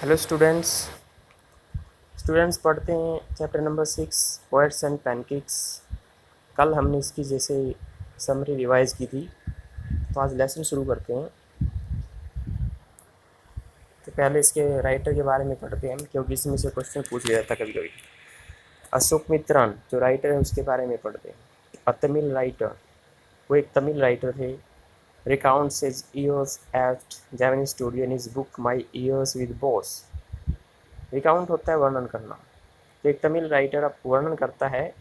Hello students. पढ़ते हैं chapter number 6 poets and pancakes. कल हमने इसकी जैसे समरी रिवाइज की थी, तो आज लेसन शुरू करते हैं। तो पहले इसके राइटर के बारे में पढ़ते हैं हम, क्योंकि इसमें से क्वेश्चन पूछ लिया जाता कभी कभी। अशोक मित्रान जो राइटर है उसके बारे में पढ़ते हैं। अ तमिल राइटर, वो एक तमिल राइटर थे। Recounts his years at Japanese studio in his book my years with boss. Recount होता है वर्णन करना। तो एक तमिल राइटर अब वर्णन करता है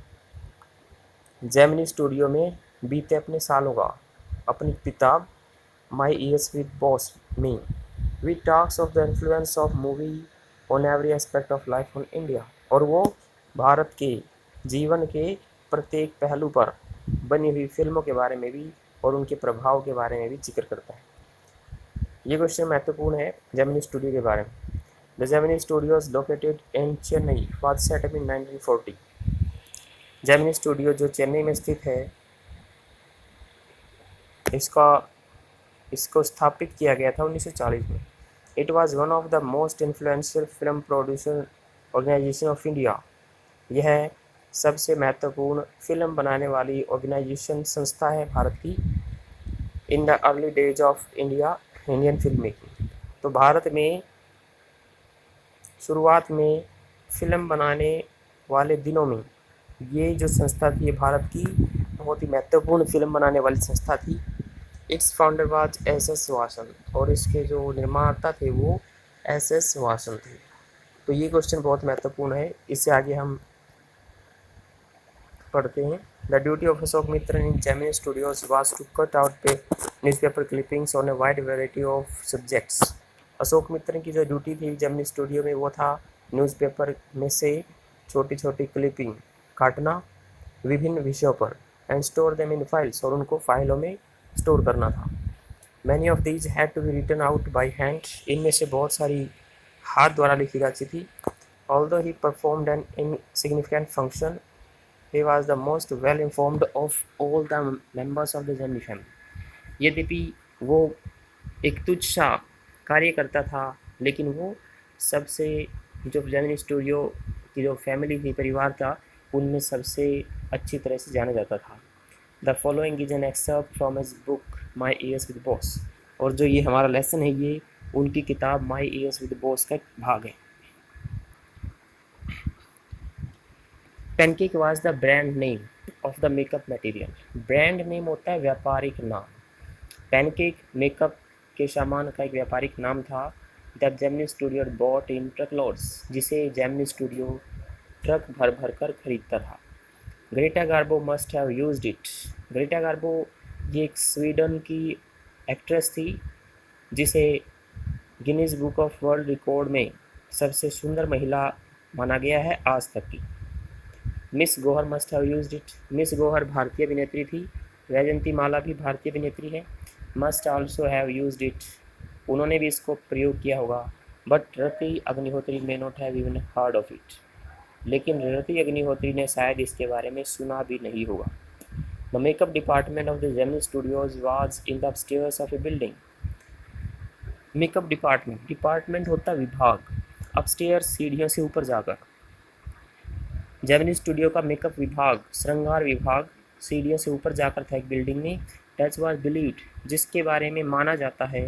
जेमिनी स्टूडियो में बीते अपने सालों का, अपनी किताब माई ईयर्स विद बॉस में। We talks of the influence of movie on every aspect of life on India. और वो भारत के जीवन के प्रत्येक पहलू पर बनी हुई फिल्मों के बारे में भी और उनके प्रभाव के बारे में भी जिक्र करता है। ये क्वेश्चन महत्वपूर्ण है जेमिनी स्टूडियो के बारे में। The Gemini studios located in Chennai was set up in 1940। Gemini studio जो चेन्नई में स्थित है, इसका इसको स्थापित किया गया था 1940 में। It was one of the most influential film producer organisation of India. यह सबसे महत्वपूर्ण फिल्म बनाने वाली ऑर्गेनाइजेशन संस्था है भारत की। In the early days of Indian film making. तो भारत में शुरुआत में फिल्म बनाने वाले दिनों में ये जो संस्था थी, ये भारत की बहुत ही महत्वपूर्ण फिल्म बनाने वाली संस्था थी। Its founder was S S Vasan, और इसके जो निर्माता थे वो एस एस वासन थे। तो ये क्वेश्चन बहुत महत्वपूर्ण है। इससे आगे हम पढ़ते हैं। The duty of Ashok Mitra in Gemini studios was to cut out newspaper clippings on a wide variety of subjects. Ashok Mitra की जो ड्यूटी थी जेमिनी स्टूडियो में, वो था न्यूज़पेपर में से छोटी छोटी क्लिपिंग काटना विभिन्न विषयों पर, and store them in files, और उनको फाइलों में स्टोर करना था। Many of these had to be written out by hand. इनमें से बहुत सारी हाथ द्वारा लिखी जाती थी। Although he performed an insignificant function, he was the most well informed of all the members of the Gemini family. यद्यपि वो एक तुच्छ सा कार्य करता था, लेकिन वो सबसे जो जेमिनी स्टूडियो की जो फैमिली थी, परिवार था, उनमें सबसे अच्छी तरह से जाना जाता था। The following is an excerpt from his book my years with boss. और जो ये हमारा लेसन है, ये उनकी किताब माई ईयर्स विद बॉस का भाग है। Pancake was the brand name of the makeup material. Brand name होता है व्यापारिक नाम। पैनकेक मेकअप के सामान का एक व्यापारिक नाम था। The Gemini studio bought in truck loads, जिसे जेमिनी स्टूडियो ट्रक भर भर कर खरीदता था। Greta Garbo must have used it. Greta Garbo ये एक स्वीडन की एक्ट्रेस थी, जिसे Guinness book of world record में सबसे सुंदर महिला माना गया है आज तक की। Miss Gauhar must have used it. Miss Gauhar भारतीय अभिनेत्री थी। वैजंती माला भी भारतीय अभिनेत्री है। Must also have used it, उन्होंने भी इसको प्रयोग किया होगा। But Rati Agnihotri may not have even heard of it. लेकिन रति अग्निहोत्री ने शायद इसके बारे में सुना भी नहीं होगा। The makeup department of the Gemini studios was in the upstairs of A building. Makeup department होता विभाग, अपस्टेयर्स सीढ़ियों से ऊपर जाकर। जेमिनी स्टूडियो का मेकअप विभाग, श्रृंगार विभाग, सीढ़ियों से ऊपर जाकर था एक बिल्डिंग में। दैट वाज बिलीव्ड, जिसके बारे में माना जाता है,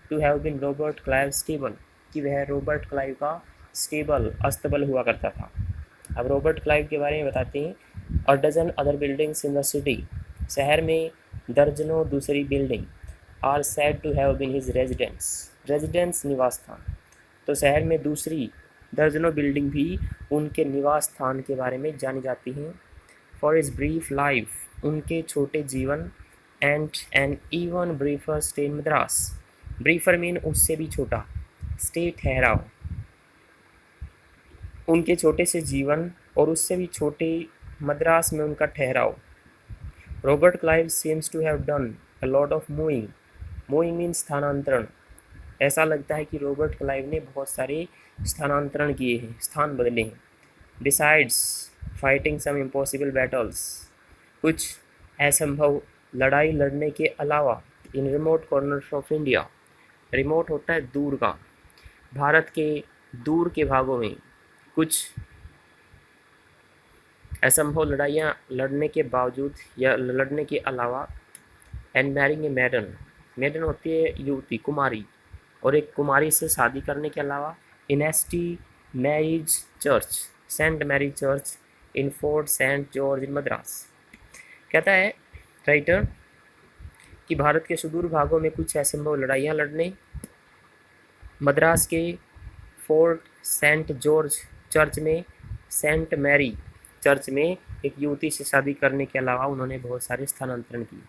to have been Robert Clive stable, कि वह रॉबर्ट क्लाइव का स्टेबल अस्तबल हुआ करता था। अब रॉबर्ट क्लाइव के बारे में बताते हैं। A dozen other buildings in the city, शहर में दर्जनों दूसरी building, are said to have been his residence निवास स्थान। तो शहर में दूसरी दर्जनों बिल्डिंग भी उनके निवास स्थान के बारे में जानी जाती हैं। फॉर इज ब्रीफ लाइफ, उनके छोटे जीवन, and an even briefer stay in Madras. Briefer mean उससे भी छोटा, स्टे ठहराव, उनके छोटे से जीवन और उससे भी छोटे मद्रास में उनका ठहराव। Robert Clive seems to have done a lot of moving. Moving mean स्थानांतरण। ऐसा लगता है कि रॉबर्ट क्लाइव ने बहुत सारे स्थानांतरण किए हैं, स्थान बदले हैं। बिसाइड्स फाइटिंग सम इम्पॉसिबल बैटल्स, कुछ असंभव लड़ाई लड़ने के अलावा, इन remote corners of India. Remote होता है दूर का, भारत के दूर के भागों में कुछ असंभव लड़ाइयाँ लड़ने के बावजूद या लड़ने के अलावा, एंड मैरिंग ए मैडन, मैडन होती है युवती, कुमारी, और एक कुमारी से शादी करने के अलावा, in St Mary's church, Saint Mary church in Fort Saint George in Madras. कहता है राइटर कि भारत के सुदूर भागों में कुछ असंभव लड़ाइयाँ लड़ने, मद्रास के फोर्ट सेंट जॉर्ज चर्च में, सेंट मैरी चर्च में एक युवती से शादी करने के अलावा उन्होंने बहुत सारे स्थानांतरण किए।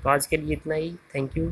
तो आज के लिए इतना ही। Thank you.